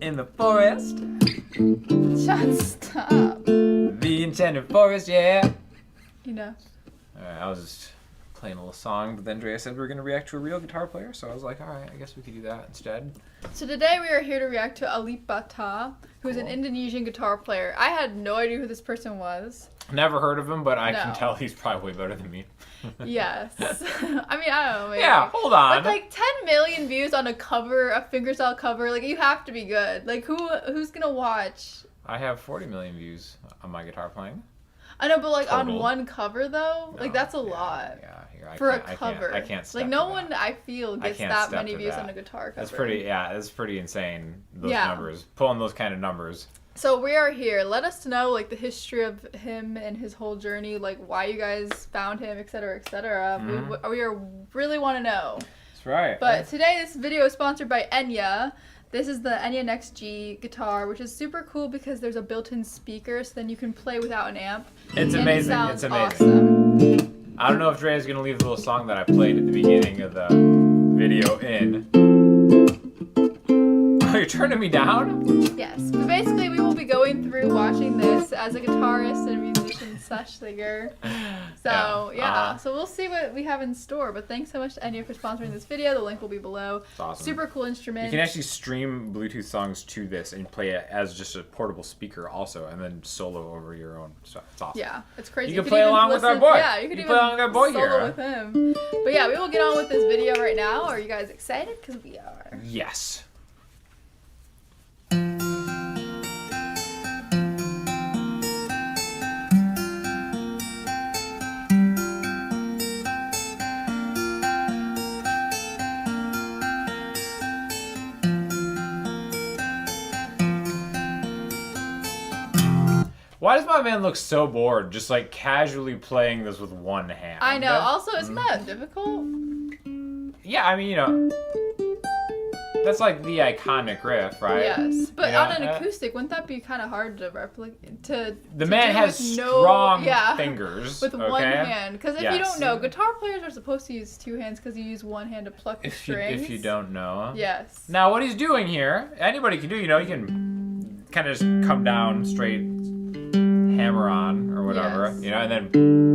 in the forest. Just stop. The enchanted forest, yeah. You know. Alright, I was just playing a little song, but then Drea said we were going to react to a real guitar player, so I was like, alright, I guess we could do that instead. So today we are here to react to ALIP BA TA, who is an Indonesian guitar player. I had no idea who this person was. Never heard of him, but I can tell he's probably way better than me. Yes. I mean, I don't know. Maybe. Yeah, hold on. But like 10 million views on a cover, a fingerstyle cover, like you have to be good. Like who's gonna watch? I have 40 million views on my guitar playing. I know, but like Total. on one cover though, like that's a lot. Yeah, for a cover. I can't step like no to one that. I feel gets that many views on a guitar cover. That's pretty. Yeah, that's pretty insane. Those numbers, pulling those kind of numbers. So we are here. Let us know like the history of him and his whole journey, like why you guys found him, etc., etc. We really want to know. That's right. But today this video is sponsored by Enya. This is the Enya Next G guitar, which is super cool because there's a built-in speaker, so then you can play without an amp. It's amazing. It's amazing. Awesome. I don't know if Drea's gonna leave the little song that I played at the beginning of the video in. Oh, you're turning me down? Yes. But basically, we will be going through watching this as a guitarist and musician slash singer. So, yeah. So we'll see what we have in store. But thanks so much to Enya for sponsoring this video. The link will be below. It's awesome. Super cool instrument. You can actually stream Bluetooth songs to this and play it as just a portable speaker also, and then solo over your own stuff. It's awesome. Yeah, it's crazy. You can play along with our boy. Yeah, you can even play along with our boy solo here. with him. But yeah, we will get on with this video right now. Are you guys excited? Because we are. Yes. Why does my man look so bored, just like casually playing this with one hand? I know. Also, isn't that difficult? Yeah, I mean, you know, that's like the iconic riff, right? Yes, but on an acoustic, wouldn't that be kind of hard to replicate? The man has strong fingers with one hand. Because if you don't know, guitar players are supposed to use two hands because you use one hand to pluck the strings. If you don't know. Yes. Now, what he's doing here, anybody can do. You know, you can kind of just come down straight, hammer on or whatever, you know, and then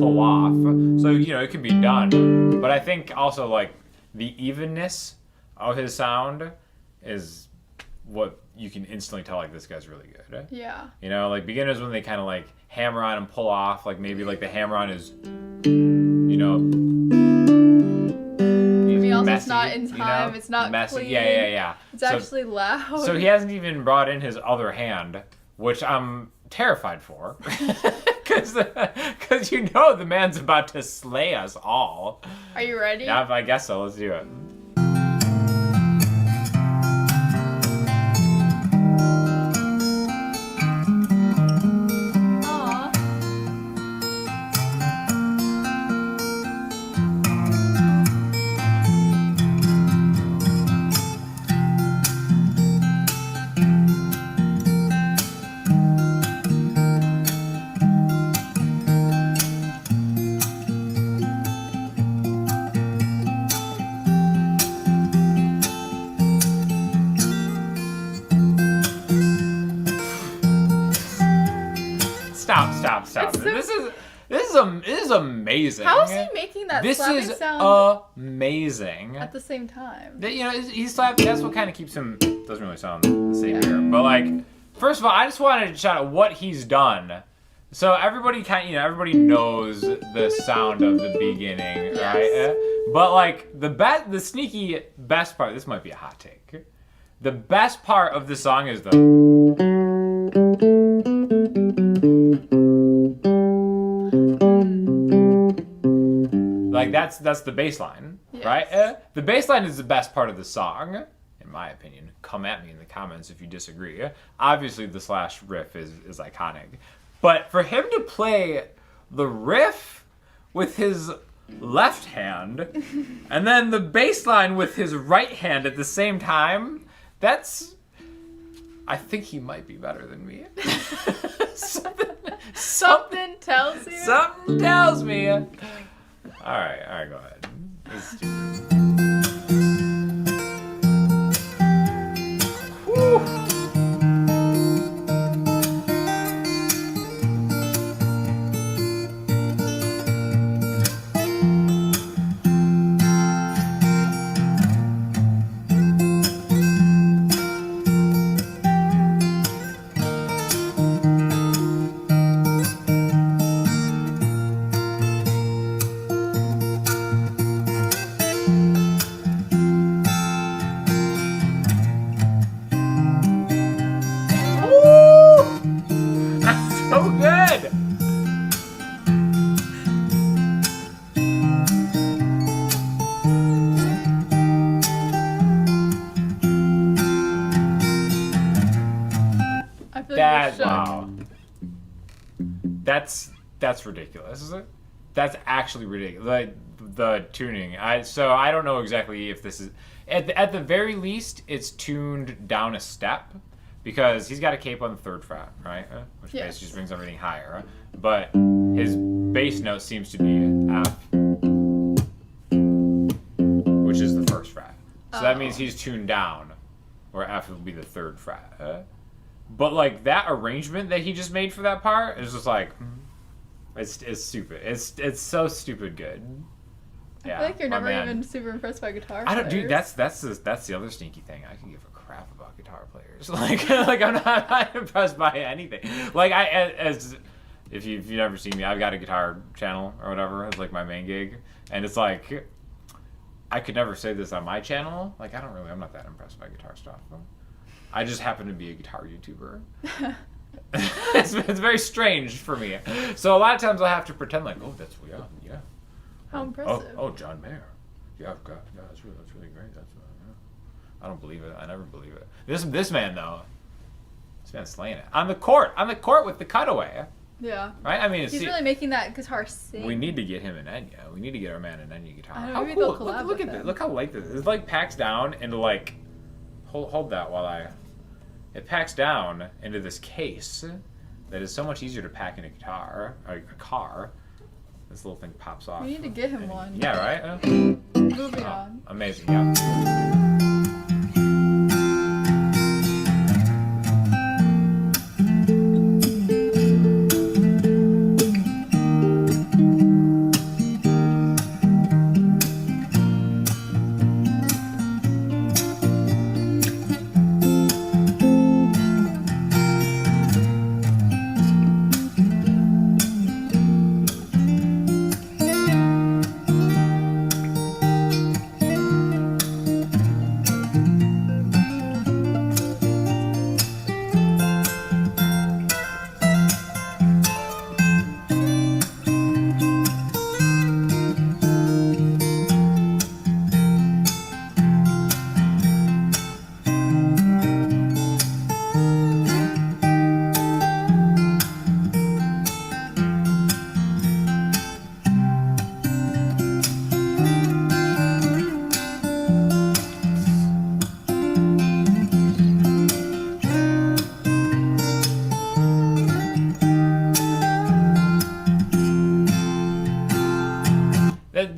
pull off. So, you know, it can be done. But I think also like the evenness of his sound is what you can instantly tell like this guy's really good. Yeah. You know, like beginners when they kind of like hammer on and pull off, like maybe like the hammer on is, you know, also messy, it's not in time, you know? It's not messy. clean. Yeah. It's actually loud. So he hasn't even brought in his other hand, which I'm terrified for, because you know the man's about to slay us all. Are you ready? Yeah, I guess so. Let's do it. Stop. This is amazing. How is he making that slapping sound? This is amazing. At the same time. You know, he's slapping. That's what kind of keeps him. Doesn't really sound the same here, but like, first of all, I just wanted to shout out what he's done. So everybody everybody knows the sound of the beginning, right? But like the sneaky best part. This might be a hot take. The best part of the song is the. Like that's the bass line, right? The bass line is the best part of the song, in my opinion. Come at me in the comments if you disagree. Obviously, the slash riff is iconic, but for him to play the riff with his left hand and then the bass line with his right hand at the same time, I think he might be better than me. Something tells you. Something tells me. All right, go ahead. Let's do this. Whew. like That shook. wow. That's ridiculous. Is it? That's actually ridiculous. Like the tuning. I don't know exactly if this is at the very least it's tuned down a step because he's got a cape on the 3rd fret, right? Which basically just brings everything higher. But his bass note seems to be F, which is the 1st fret. So that means he's tuned down, where F will be the 3rd fret. But like that arrangement that he just made for that part is just like, it's stupid. It's so stupid good. I feel like you're never even super impressed by guitar I don't, players. dude. That's the other stinky thing. I can give a crap about guitar players. Like I'm not impressed by anything. Like if you've never seen me, I've got a guitar channel or whatever. It's like my main gig, and it's like I could never say this on my channel. Like I'm not that impressed by guitar stuff. I just happen to be a guitar YouTuber. It's very strange for me. So a lot of times I'll have to pretend like, oh, that's yeah. How impressive. Oh, John Mayer. Yeah, that's really great. That's I don't believe it. I never believe it. This man though, this man's slaying it on the court with the cutaway. Yeah. Right. I mean, he's really making that guitar sing. We need to get him an Enya. We need to get our man an Enya guitar. I know, How maybe cool! they'll collab Look with at this. him. Look how light this is. It like packs down into like. Hold that while I. It packs down into this case that is so much easier to pack in a guitar, a car. This little thing pops off. We need to get him one. Yeah, right? Moving on. Amazing, yeah.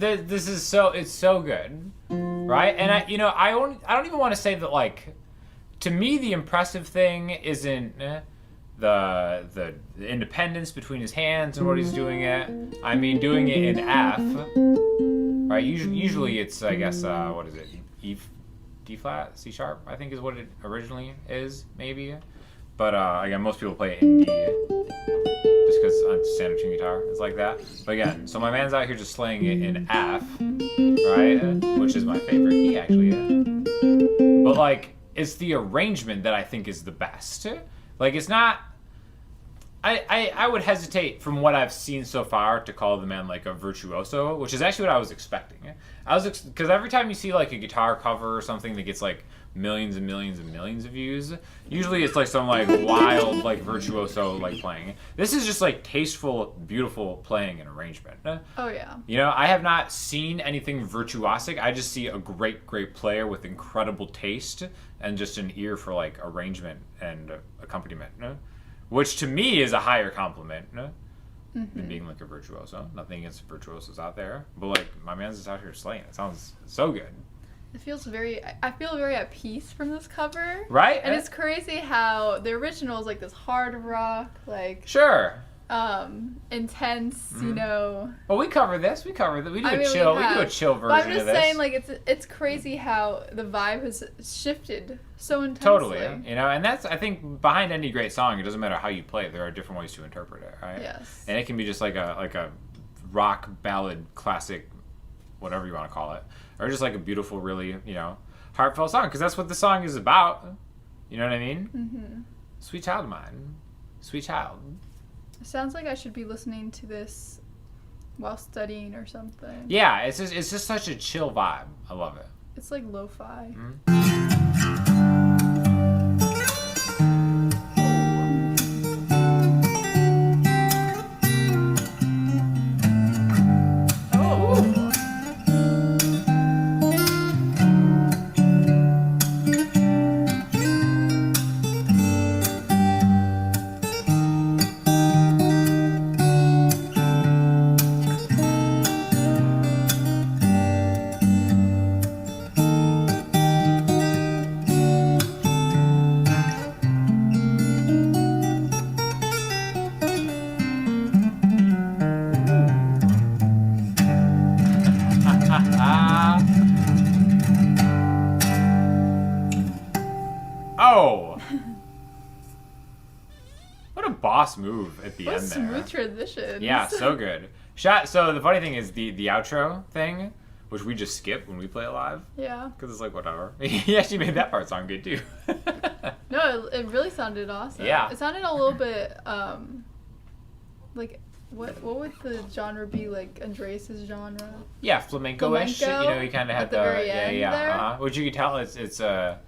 This is it's so good, right? And I don't even want to say that, like, to me the impressive thing isn't the independence between his hands and what he's doing it. I mean, doing it in F, right? Usually it's, I guess, what is it? D flat, C sharp, I think is what it originally is, maybe. But again, most people play it in D, just because on standard tune guitar it's like that. But again, so my man's out here just slaying it in F, right? Which is my favorite key, actually. But like, it's the arrangement that I think is the best. Like, it's not. I would hesitate from what I've seen so far to call the man like a virtuoso, which is actually what I was expecting. Because every time you see like a guitar cover or something that gets like millions and millions and millions of views, usually it's like some like wild like virtuoso like playing. This is just like tasteful, beautiful playing and arrangement. Oh yeah. You know, I have not seen anything virtuosic. I just see a great player with incredible taste and just an ear for like arrangement and accompaniment. Which to me is a higher compliment than being like a virtuoso. Nothing against virtuosos out there, but like my man's just out here slaying. It sounds so good. It feels I feel very at peace from this cover. Right? And it's crazy how the original is like this hard rock, like sure, intense, you know. Well, we cover this. We cover that. We do a chill version but I'm just of this. saying, like, it's crazy how the vibe has shifted so intensely. Totally, you know, and that's, I think, behind any great song, it doesn't matter how you play it. There are different ways to interpret it, right? Yes. And it can be just like a rock ballad, classic, whatever you want to call it, or just like a beautiful, really, you know, heartfelt song, because that's what the song is about. You know what I mean? Mm-hmm. Sweet child of mine, sweet child. It sounds like I should be listening to this while studying or something. Yeah, it's just such a chill vibe. I love it. It's like lo-fi. Mm-hmm. Oh! What a boss move at the What end a there. smooth transition. Yeah, so good. So the funny thing is the outro thing, which we just skip when we play it live. Yeah. Because it's like, whatever. He actually made that part sound good, too. No, it really sounded awesome. Yeah. It sounded a little bit, like, what would the genre be, like, Andreas's genre? Yeah, flamenco-ish. Flamenco You know, he kind of had at the very end there? Which you can tell it's a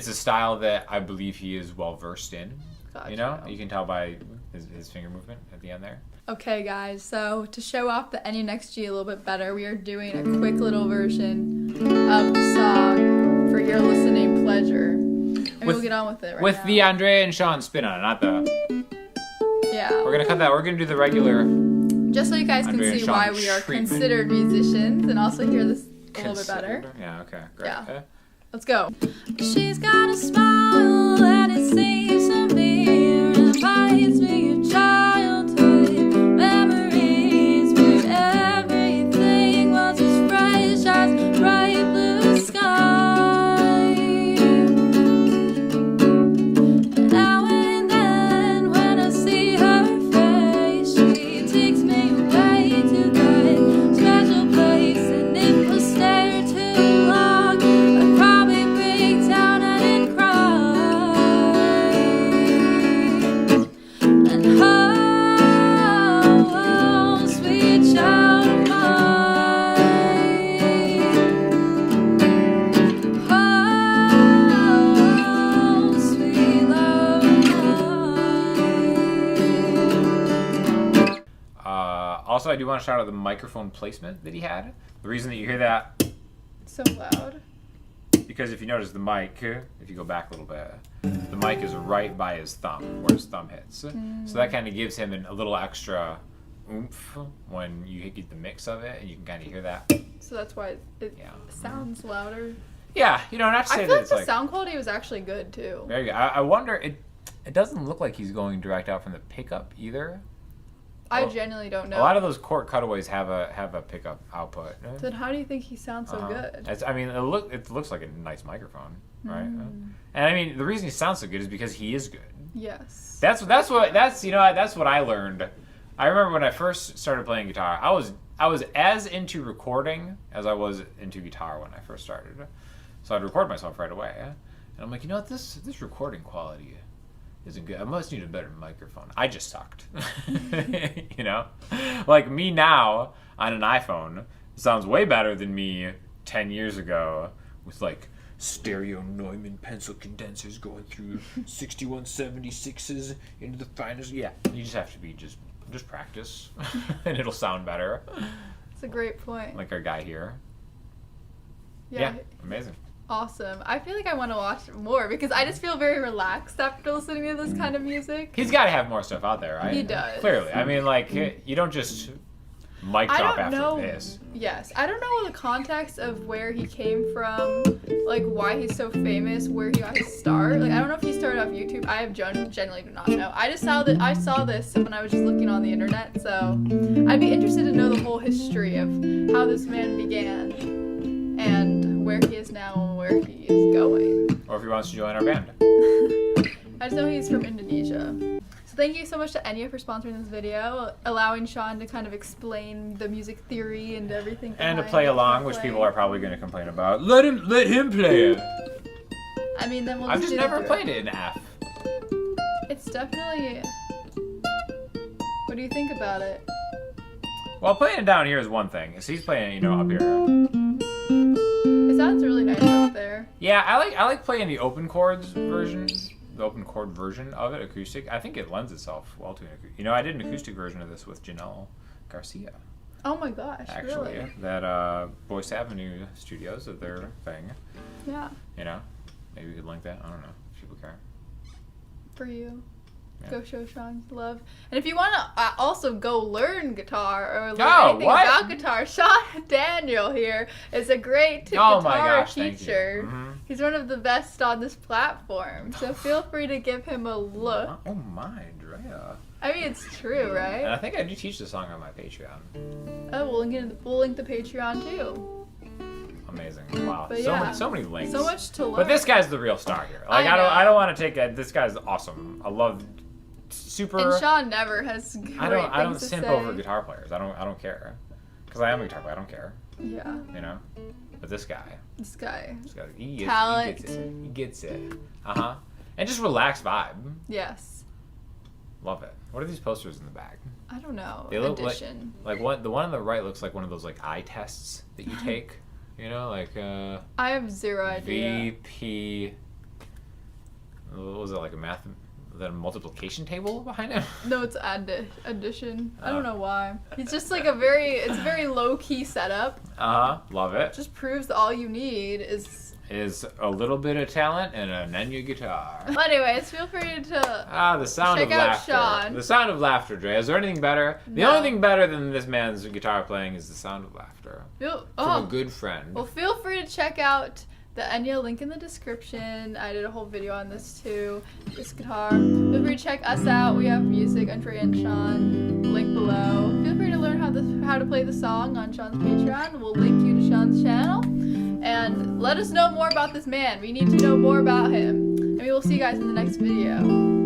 style that I believe he is well versed in. Gotcha. You know, you can tell by his finger movement at the end there. Okay, guys, so to show off the NUNXG a little bit better, we are doing a quick little version of the song for your listening pleasure. And we'll get on with it right now. With the Andrea and Sean spin on it, not the... Yeah. We're going to cut that. We're going to do the regular... Just so you guys can Andrea and see Sean why we are treatment. considered musicians and also hear this a little bit better. Yeah, okay, great. Yeah. Let's go. She's got a smile that it seems to me reminds me of childhood memories when everything was as fresh as bright blue sky. Now and then when I see her face, she takes me away to that special place, and if I stare too long, I'd probably break down and cry. And oh, sweet child of mine, oh, sweet love of mine. Also, I do want to shout out the microphone placement that he had. The reason that you hear that, So loud. because if you notice the mic, if you go back a little bit, the mic is right by his thumb, where his thumb hits. So that kind of gives him a little extra oomph when you get the mix of it, and you can kind of hear that. So that's why it Yeah. sounds louder. Yeah, you know, not to I say feel that like it's the like... sound quality was actually good too. Very good. I wonder, it doesn't look like he's going direct out from the pickup either. I Oh. genuinely don't know. A lot of those court cutaways have a pickup output. Then how do you think he sounds so good? I mean, it looks like a nice microphone, right? Mm. And I mean, the reason he sounds so good is because he is good. Yes. That's what I learned. I remember when I first started playing guitar, I was as into recording as I was into guitar when I first started. So I'd record myself right away, and I'm like, you know what, this recording quality isn't good. I must need a better microphone. I just sucked. You know? Like me now on an iPhone sounds way better than me 10 years ago with like stereo Neumann pencil condensers going through 6176s into the finest. Yeah, you just have to be just practice and it'll sound better. It's a great point. Like our guy here. Yeah. Yeah, amazing. Awesome. I feel like I want to watch more because I just feel very relaxed after listening to this kind of music. He's got to have more stuff out there, right? He does. Clearly. I mean, like, you don't just mic I drop don't after know. this. Yes. I don't know the context of where he came from, like why he's so famous, where he got his start. Like I don't know if he started off YouTube. I have generally do not know. I saw this when I was just looking on the internet, so I'd be interested to know the whole history of how this man began and where he is now and where he is going. Or if he wants to join our band. I just know he's from Indonesia. So thank you so much to Enya for sponsoring this video, allowing Sean to kind of explain the music theory and everything. And to behind play it along, for which playing. people are probably going to complain about. Let him play it. I mean, then we'll I've just just get never into played it in F. It's definitely. What do you think about it? Well, playing it down here is one thing. So he's playing it, you know, up here. It sounds really nice up there. Yeah, I like playing the open chords version, the open chord version of it, acoustic. I think it lends itself well to an acoustic. You know, I did an acoustic version of this with Janelle Garcia, Oh my gosh, actually. really? That Boyce Avenue Studios of their thing. Yeah, You know, maybe we could link that. I don't know if people care. for you. Yeah. Go show Sean love. And if you want to also go learn guitar or learn Oh, anything what? about guitar, Sean Daniel here is a great Oh my guitar gosh, thank you. teacher. Mhm. He's one of the best on this platform, so feel free to give him a look. Oh my, Drea. I mean, it's true, And right? I think I do teach the song on my Patreon. Oh, we'll link the Patreon too. amazing. Wow. But yeah, so many links. So much to learn. But this guy's the real star here. Like I don't want to take it. This guy's awesome. I love super. And Sean never has great I don't things to simp say. over guitar players. I don't care. Because I am a guitar player. I don't care. Yeah. You know. But this guy. This guy. Talent. He gets it. And just relaxed vibe. Yes. Love it. What are these posters in the back? I don't know. They look Edition. like what the one on the right looks like one of those like eye tests that you take. You know, like I have zero idea. VP. What was it, like a math? Was that a multiplication table behind it? No, it's addition. I don't know why. It's just like it's a very low key setup. Love it. Just proves that all you need is a little bit of talent and an Enya guitar. Well, anyways, feel free to the sound check of out laughter. Sean. The sound of laughter, Dre. Is there anything better? The No. only thing better than this man's guitar playing is the sound of laughter. From a good friend. Well, feel free to check out the Enya link in the description. I did a whole video on this too. This guitar. Feel free to check us out. We have music, Andre and Sean. Link below. Feel free to learn how to play the song on Sean's Patreon. We'll link you to Sean's channel. And let us know more about this man. We need to know more about him. And we will see you guys in the next video.